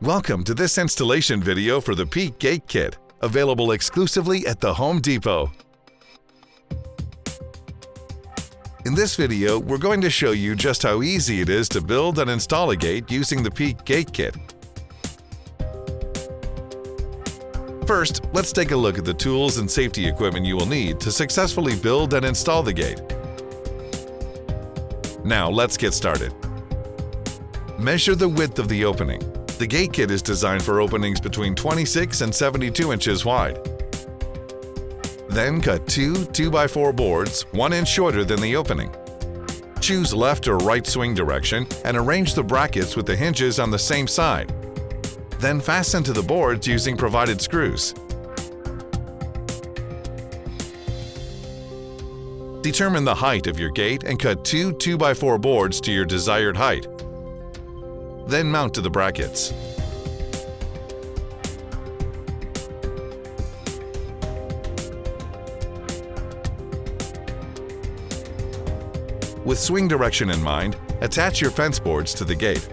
Welcome to this installation video for the Peak Gate Kit, available exclusively at the Home Depot. In this video, we're going to show you just how easy it is to build and install a gate using the Peak Gate Kit. First, let's take a look at the tools and safety equipment you will need to successfully build and install the gate. Now, let's get started. Measure the width of the opening. The gate kit is designed for openings between 26 and 72 inches wide. Then cut two 2x4 boards 1 inch shorter than the opening. Choose left or right swing direction and arrange the brackets with the hinges on the same side. Then fasten to the boards using provided screws. Determine the height of your gate and cut two 2x4 boards to your desired height. Then mount to the brackets. With swing direction in mind, attach your fence boards to the gate.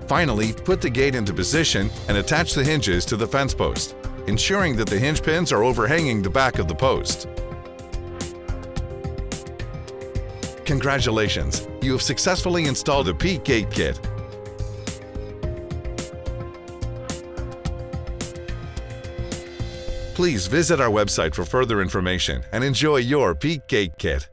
Finally, put the gate into position and attach the hinges to the fence post, ensuring that the hinge pins are overhanging the back of the post. Congratulations! You have successfully installed a Peak Gate Kit. Please visit our website for further information and enjoy your Peak Gate Kit.